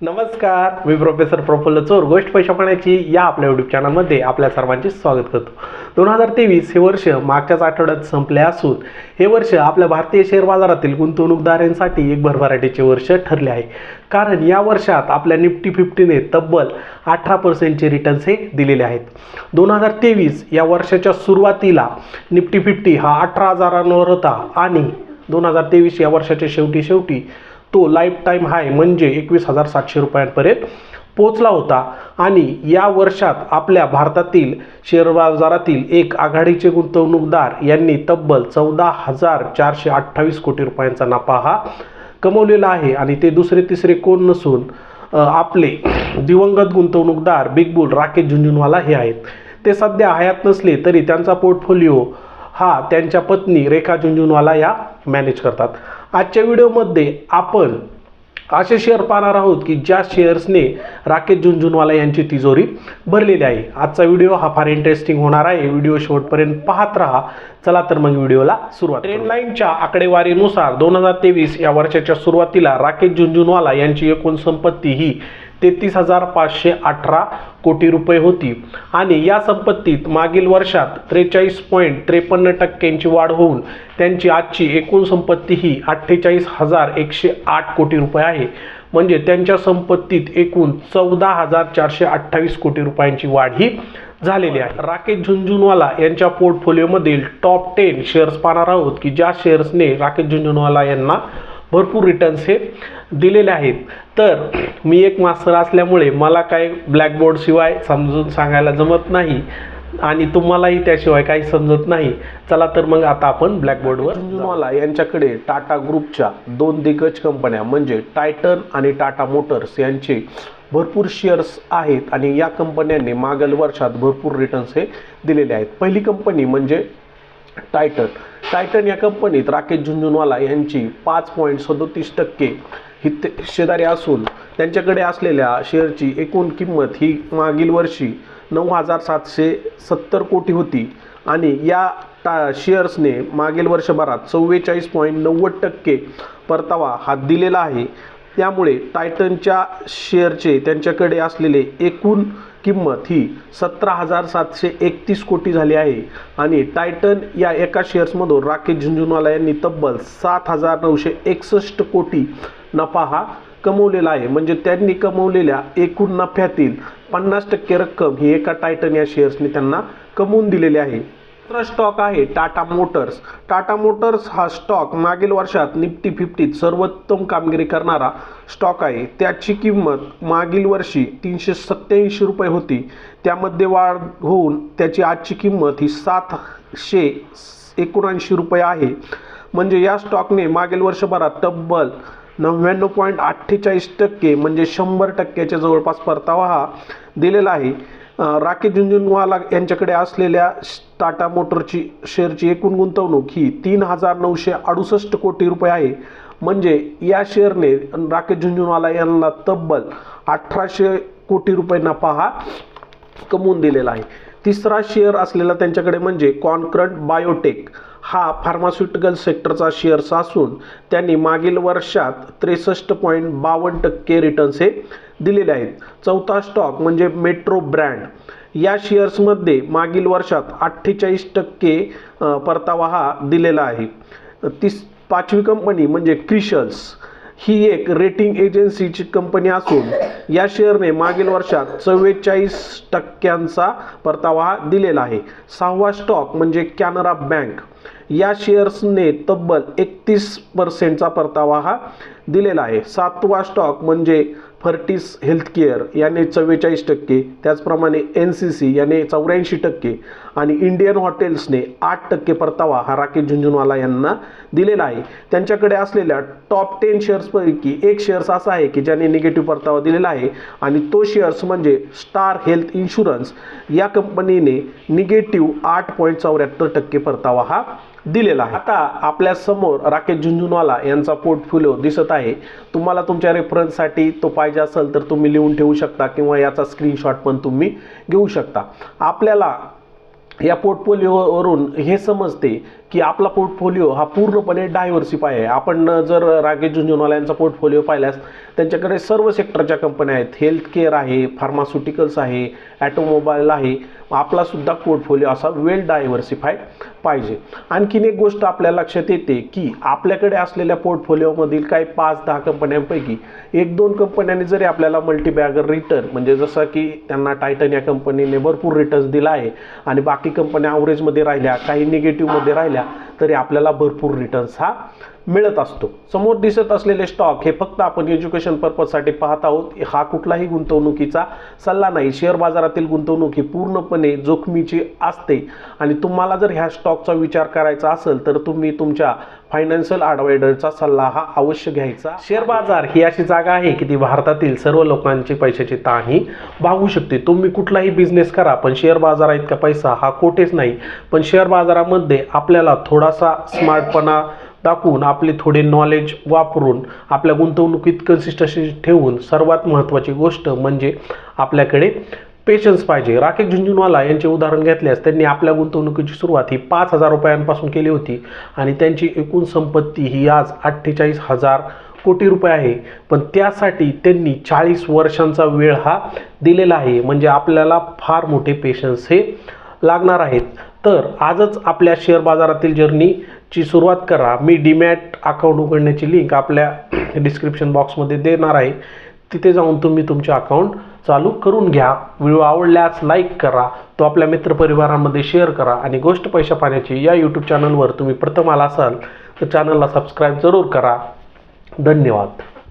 नमस्कार, मी प्रोफेसर प्रफुल्ल चोर गोष्ट पैसा पाण्याची या आपल्या यूट्यूब चॅनलमध्ये आपल्या सर्वांचे स्वागत करतो. 2023 हे वर्ष मागच्याच आठवड्यात संपले असून हे वर्ष आपल्या भारतीय शेअर बाजारातील गुंतवणूकदारांसाठी एक भरभराटीचे वर्ष ठरले आहे. कारण या वर्षात आपल्या निफ्टी 50ने तब्बल 18% रिटर्न्स हे दिलेले आहेत. 2023 या वर्षाच्या सुरुवातीला निफ्टी 50 हा 18,000वर होता आणि 2023 या वर्षाच्या शेवटी तो लाईफ टाईम हाय म्हणजे 21,700 रुपयांपर्यंत पोहोचला होता. आणि या वर्षात आपल्या भारतातील शेअर बाजारातील एक आघाडीचे गुंतवणूकदार यांनी तब्बल 14,428 कोटी रुपयांचा नफा हा कमवलेला आहे. आणि ते दुसरे तिसरे कोण नसून आपले दिवंगत गुंतवणूकदार बिग बुल राकेश झुनझुनवाला हे आहेत. ते सध्या हयात नसले तरी त्यांचा पोर्टफोलिओ हा त्यांच्या पत्नी रेखा झुनझुनवाला या मॅनेज करतात. आजच्या व्हिडिओमध्ये आपण असे शेअर पाहणार आहोत की ज्या शेअर्सने राकेश झुनझुनवाला यांची तिजोरी भरलेली आहे. आजचा व्हिडिओ हा फार इंटरेस्टिंग होणार आहे. व्हिडिओ शेवटपर्यंत पाहत राहा. चला तर मग व्हिडिओला सुरुवात. ट्रेंड लाईनच्या आकडेवारीनुसार 2023 या वर्षाच्या सुरुवातीला राकेश झुनझुनवाला यांची एकूण संपत्ती ही 33,518 कोटी रुपये होती. आणि या संपत्तीत मागील वर्षात 43.53% वाढ होऊन त्यांची आजची एकूण संपत्ती ही 48,108 कोटी रुपये आहे. म्हणजे त्यांच्या संपत्तीत एकूण 14,428 कोटी रुपयांची वाढ ही झालेली आहे. राकेश झुनझुनवाला यांच्या पोर्टफोलिओमधील टॉप 10 शेअर्स पाहणार आहोत की ज्या शेअर्सने राकेश झुनझुनवाला यांना भरपूर रिटर्न्स हे दिलेले आहेत. तर मी एक मास्टर असल्यामुळे मला काय ब्लॅकबोर्ड शिवाय समजून सांगायला जमत नाही आणि तुम्हालाही त्याशिवाय काही समजत नाही. चला तर मग आता आपण ब्लॅकबोर्डवर. झुनझुनवाला यांच्याकडे टाटा ग्रुपच्या 2 दिग्गज कंपन्या म्हणजे टायटन आणि टाटा मोटर्स यांचे भरपूर शेअर्स आहेत आणि या कंपन्यांनी मागील वर्षात भरपूर रिटर्न्स हे दिलेले आहेत. पहिली कंपनी म्हणजे टायटन या कंपनीत राकेश झुनझुनवाला यांची 5.37% हिस्सेदारी असून त्यांच्याकडे असलेल्या शेअरची एकूण किंमत ही मागील वर्षी 9,770 कोटी होती. आणि या शेअर्सने मागील वर्षभरात 44.90% परतावा हा दिलेला आहे. त्यामुळे टायटनच्या शेअरचे त्यांच्याकडे असलेले एकूण किंमत ही 17,731 कोटी झाली आहे. आणि टायटन या एका शेअर्समधून राकेश झुनझुनवाला यांनी तब्बल 7,961 कोटी नफा हा कमवलेला आहे. म्हणजे त्यांनी कमवलेल्या एकूण नफ्यातील 50% रक्कम ही एका टायटन या शेअर्सने त्यांना कमवून दिलेली आहे. दुसरा स्टॉक आहे टाटा मोटर्स. टाटा मोटर्स हा स्टॉक मागील वर्षात निफ्टी 50 सर्वोत्तम कामगिरी करणारा स्टॉक आहे. त्याची किंमत मागील वर्षी 387 रुपये होती. त्यामध्ये वाढ होऊन त्याची आजची किंमत ही 779 रुपये आहे. म्हणजे या स्टॉकने मागील वर्षभरात तब्बल 99.48% म्हणजे 100%च्या जवळपास परतावा हा दिलेला आहे. राकेश झुनझुनवाला यांच्याकडे असलेल्या टाटा मोटरची शेअरची एकूण गुंतवणूक ही 3,968 कोटी रुपये आहे. म्हणजे या शेअरने राकेश झुनझुनवाला यांना तब्बल 1,800 कोटी रुपये नफा हा कमवून दिलेला आहे. तिसरा शेअर असलेला त्यांच्याकडे म्हणजे कॉन्क्रंट बायोटेक हा फार्मास्युटिकल सेक्टरचा शेअर्स असून त्यांनी मागील वर्षात 63.52% रिटर्न्स हे दिलेले आहेत. चौथा स्टॉक म्हणजे मेट्रो ब्रँड. या शेअर्समध्ये मागील वर्षात 48% परतावा हा दिलेला आहे. पाचवी कंपनी म्हणजे क्रिशल्स ही एक रेटिंग एजन्सीची कंपनी असून या शेअरने मागील वर्षात 44% परतावा हा दिलेला आहे. सहावा स्टॉक म्हणजे कॅनरा बँक. या शेअर्सने तब्बल 31% परतावा हा दिलेला आहे. सातवा स्टॉक म्हणजे फर्टिस हेल्थकेअर याने 44%, त्याचप्रमाणे NCC याने 84% आणि इंडियन हॉटेल्सने 8% परतावा हा राकेश झुनझुनवाला यांना दिलेला आहे. त्यांच्याकडे असलेल्या टॉप 10 शेअर्सपैकी एक शेअर्स असा आहे की ज्याने निगेटिव्ह परतावा दिलेला आहे आणि तो शेअर्स म्हणजे स्टार हेल्थ इन्शुरन्स. या कंपनीने निगेटिव्ह 8.74% परतावा हा दिलेला आहे. आता आपल्या समोर राकेश झुनझुनवाला यांचा पोर्टफोलिओ दिसत आहे. तुम्हाला तुमच्या रेफरन्ससाठी तो पाहिजे असेल तर तुम्ही लिहून ठेवू शकता किंवा याचा स्क्रीनशॉट पण तुम्ही घेऊ शकता. आपल्याला या पोर्टफोलिओवरून हे समजते की आपला पोर्टफोलिओ हा पूर्णपणे डायव्हर्सिफाय आहे. आपण जर राकेश झुंझुनवाल्यांचा पोर्टफोलिओ पाहिल्यास त्यांच्याकडे सर्व सेक्टरच्या कंपन्या आहेत. हेल्थ केअर आहे, फार्मास्युटिकल्स आहे, ॲटोमोबाईल आहे. आपलासुद्धा पोर्टफोलिओ असा वेल डायव्हर्सिफाय पाहिजे. आणखीन एक गोष्ट आपल्या लक्षात येते की आपल्याकडे असलेल्या पोर्टफोलिओमधील काही 5-10 कंपन्यांपैकी 1-2 कंपन्यांनी जरी आपल्याला मल्टीबॅगर रिटर्न म्हणजे जसं की त्यांना टायटन या कंपनीने भरपूर रिटर्न्स दिला आहे आणि बाकी कंपन्या ॲव्हरेजमध्ये राहिल्या, काही निगेटिव्हमध्ये राहिल्या, तरी आपल्याला भरपूर रिटर्न्स हा मिळत असतो. समोर दिसत असलेले स्टॉक हे फक्त आपण एज्युकेशन पर्पजसाठी पाहत आहोत. हा कुठलाही गुंतवणुकीचा सल्ला नाही. शेअर बाजारातील गुंतवणूक ही पूर्णपणे जोखमीची असते आणि तुम्हाला जर ह्या स्टॉकचा विचार करायचा असेल तर तुम्ही तुमच्या फायनान्शियल ॲडवायझरचा सल्ला हा अवश्य घ्यायचा. शेअर बाजार ही अशी जागा आहे की ती भारतातील सर्व लोकांची पैशाची ताण ही भागू शकते. तुम्ही कुठलाही बिझनेस करा पण शेअर बाजारा इतका पैसा हा कोठेच नाही. पण शेअर बाजारामध्ये आपल्याला थोडासा स्मार्टपणा दाखवून, आपले थोडे नॉलेज वापरून, आपल्या गुंतवणुकीत कन्सिस्टन्सी ठेवून, सर्वात महत्त्वाची गोष्ट म्हणजे आपल्याकडे पेशन्स पाहिजे. राकेश झुंझुनवाला यांचे उदाहरण घेतल्यास त्यांनी आपल्या गुंतवणुकीची सुरुवात ही 5,000 रुपयांपासून केली होती आणि त्यांची एकूण संपत्ती ही आज 48,000 कोटी रुपये आहे. पण त्यासाठी त्यांनी 40 वर्षांचा वेळ हा दिलेला आहे. म्हणजे आपल्याला फार मोठे पेशन्स हे लागणार आहेत. तर आजच आपल्या शेअर बाजारातील जर्नीची सुरुवात करा. मी डीमॅट अकाउंट उघडण्याची लिंक आपल्या डिस्क्रिप्शन बॉक्समध्ये देणार आहे. तिथे जाऊन तुम्ही तुमचे अकाउंट चालू करून घ्या. व्हिडिओ आवडल्यास लाईक करा, तो आपल्या मित्रपरिवारामध्ये शेअर करा आणि गोष्ट पैसा पाण्याची या यूट्यूब चॅनलवर तुम्ही प्रथम आला असाल तर चॅनलला सबस्क्राईब जरूर करा. धन्यवाद.